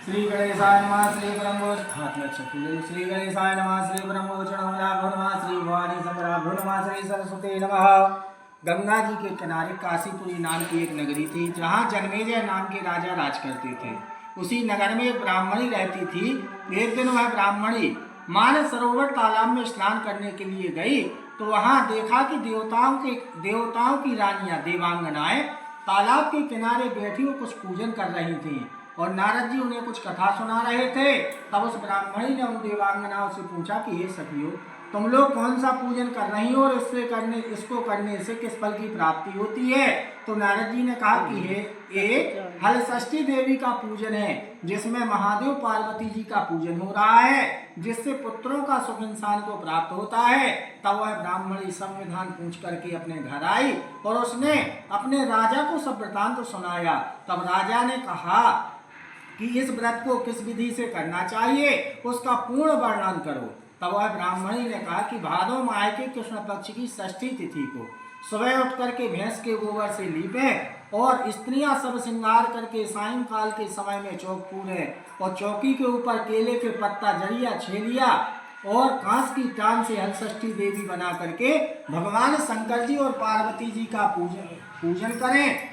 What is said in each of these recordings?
श्री गणेशाय नमः। श्री ब्रह्मोच हाथ में चक्र। श्री गणेशाय नमः। श्री ब्रह्मोचनाभ्यो नमः। श्री भवानी शंकराभ्यो नमः। श्री सरस्वती नमः। गंगा जी के किनारे काशीपुरी नाम की एक नगरी थी, जहाँ जन्मेजय नाम के राजा राज करते थे। उसी नगर में एक ब्राह्मणी रहती थी। एक दिन वह ब्राह्मणी मानस सरोवर तालाब में स्नान करने के लिए गई, तो वहां देखा कि देवताओं की रानियां देवांगनाएं तालाब के किनारे बैठी वो कुछ पूजन कर रही थीं और नारद जी उन्हें कुछ कथा सुना रहे थे। तब उस ब्राह्मणी ने उन देवांगनाओं से पूछा कि हे सखियों, तुम लोग कौन सा पूजन कर रही हो और इसको करने से किस फल की प्राप्ति होती है? तो नारद जी ने कहा कि ये हलषष्ठी देवी का पूजन है, जिसमें महादेव पार्वती जी का पूजन हो रहा है, जिससे पुत्रों का सुख इंसान को प्राप्त होता है। तब वह ब्राह्मणी सब विधान पूछ करके अपने घर आई और उसने अपने राजा को सब वृतांत सुनाया। तब राजा ने कहा कि इस व्रत को किस विधि से करना चाहिए, उसका पूर्ण वर्णन करो। तब वह ब्राह्मणी ने कहा कि भादो माह के कृष्ण पक्ष की षष्ठी तिथि को सुबह उठ करके भैंस के गोबर से लीपें और स्त्रियां सब श्रृंगार करके सायंकाल के समय में चौक पूरें और चौकी के ऊपर केले के पत्ता, जरिया, छेलिया और कांस की टांग से हलषष्ठी देवी बना करके भगवान शंकर जी और पार्वती जी का पूजन करें।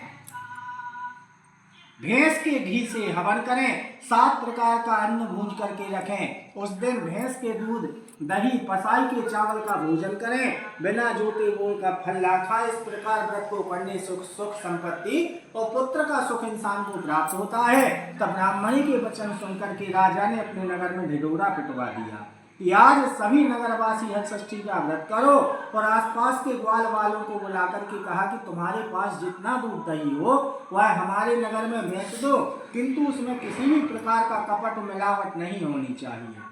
भैंस के घी से हवन करें, 7 प्रकार का अन्न भूज करके रखें। उस दिन भैंस के दूध, दही, पसाई के चावल का भोजन करें, बिना जोते बोए का फल ना खाएं। इस प्रकार व्रत को करने से सुख संपत्ति और पुत्र का सुख इंसान को प्राप्त होता है। तब ब्राह्मणी के वचन सुनकर के राजा ने अपने नगर में ढिढोरा पिटवा दिया कि आज सभी नगरवासी हलषष्ठी का व्रत करो और आसपास के ग्वाल वालों को बुलाकर के कहा कि तुम्हारे पास जितना दूध दही हो वह हमारे नगर में बेच दो, किंतु उसमें किसी भी प्रकार का कपट मिलावट नहीं होनी चाहिए,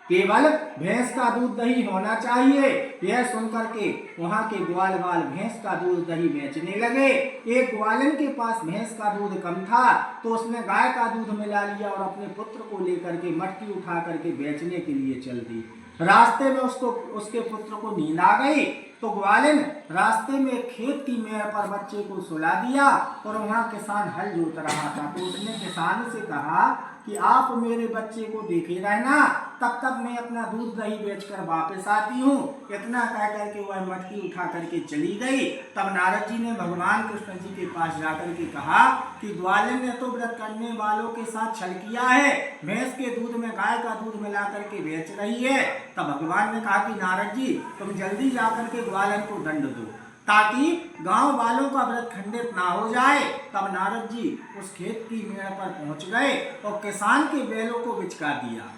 केवल भैंस का दूध दही होना चाहिए। यह सुनकर के वहां के ग्वाल वाल भैंस का दूध दही बेचने लगे। एक ग्वालन के पास भैंस का दूध कम था, तो उसने गाय का दूध मिला लिया और अपने पुत्र को लेकर के मटकी उठा करके बेचने के लिए चल दी। रास्ते में उसके पुत्र को नींद आ गई, तो ग्वालिन रास्ते में खेत की मेड़ पर बच्चे को सुला दिया और वहां किसान हल जोत रहा था, तो उसने किसान से कहा कि आप मेरे बच्चे को देखे रहना, तब तक मैं अपना दूध दही बेचकर वापस आती हूँ। इतना कह करके वह मटकी उठा करके चली गई। तब नारद जी ने भगवान कृष्ण जी के पास जाकर के कहा कि ग्वालिन ने तो व्रत करने वालों के साथ छल किया है, भैंस के दूध में गाय का दूध मिला करके बेच रही है। तब भगवान ने कहा कि नारद जी, तुम जल्दी जाकर के ग्वालिन को दंड दो, ताकि गांव वालों का व्रत खंडित ना हो जाए। तब नारद जी उस खेत की मेड़ पर पहुंच गए और किसान के बैलों को बिचका दिया।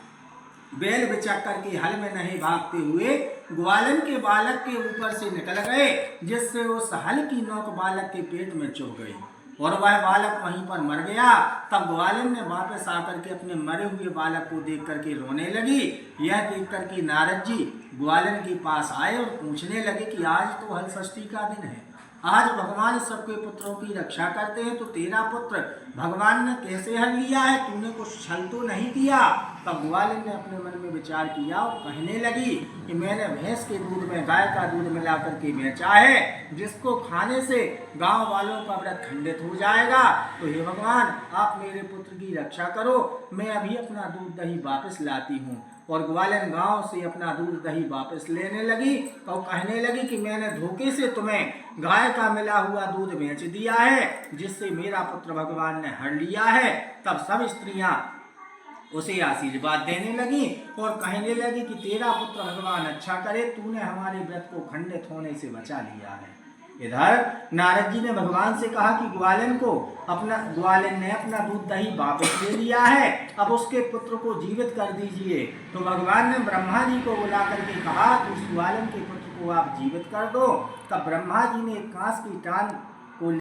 बैल बिचक करके हल में नहीं भागते हुए ग्वालिन के बालक के ऊपर से निकल गए, जिससे उस हल की नोक बालक के पेट में चुभ गई और वह बालक वहीं पर मर गया। तब ग्वालिन ने वापस आकर के अपने मरे हुए बालक को देख करके रोने लगी। यह देख करके नारद जी ग्वालिन के पास आए और पूछने लगे कि आज तो हलषष्ठी का दिन है, आज भगवान सबके पुत्रों की रक्षा करते हैं, तो तेरा पुत्र भगवान ने कैसे हर लिया है? तूने कुछ छल तो नहीं किया? तब ग्वालिन ने अपने मन में विचार किया और कहने लगी कि मैंने भैंस के दूध में गाय का दूध मिला करके बेचा है, जिसको खाने से गांव वालों का व्रत खंडित हो जाएगा। तो हे भगवान, आप मेरे पुत्र की रक्षा करो, मैं अभी अपना दूध दही वापस लाती हूँ। और ग्वालिन गांव से अपना दूध दही वापस लेने लगी और कहने लगी कि मैंने धोखे से तुम्हें गाय का मिला हुआ दूध बेच दिया है, जिससे मेरा पुत्र भगवान ने हर लिया है। तब सब स्त्रियां उसे आशीर्वाद देने लगी और कहने लगी कि तेरा पुत्र भगवान अच्छा करे, तूने हमारे व्रत को खंडित होने से बचा लिया है। इधर नारद जी ने भगवान से कहा कि ग्वालिन ने अपना दूध दही वापस ले लिया है, अब उसके पुत्र को जीवित कर दीजिए। तो भगवान ने ब्रह्मा जी को बुला करके कहा कि उस ग्वालिन के पुत्र को आप जीवित कर दो। तब ब्रह्मा जी ने एक कांस की टांग को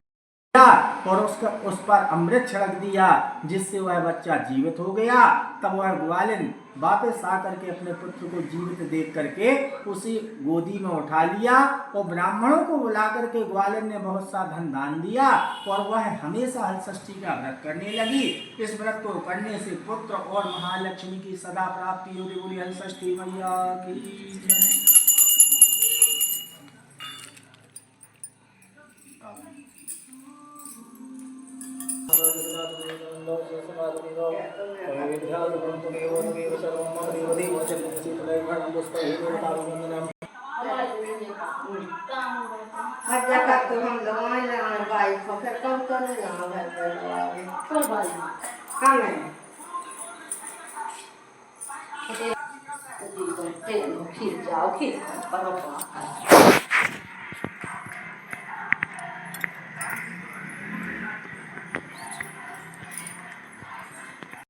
और उस पर अमृत छिड़क दिया, जिससे वह बच्चा जीवित हो गया। तब वह ग्वालिन वापस आकर के अपने पुत्र को जीवित देख करके उसी गोदी में उठा लिया और ब्राह्मणों को बुला करके ग्वालिन ने बहुत सा धन दान दिया और वह हमेशा हलषष्ठी का व्रत करने लगी। इस व्रत को करने से पुत्र और महालक्ष्मी की सदा प्राप्ति होती। बोली हलषष्ठी मैया की। लो सुसमादि लो विद्याल ब्रह्मदेव देव सर्वम मम देव देव चित्तलय भरम पुष्पहेतो तारुण्यम अच्छा का तो हम दवाई लगाने भाई को फिर कब तो नहीं जाना घर पे दवाई तो भाई कहाँ है तो खींच जाओ खींच बराबर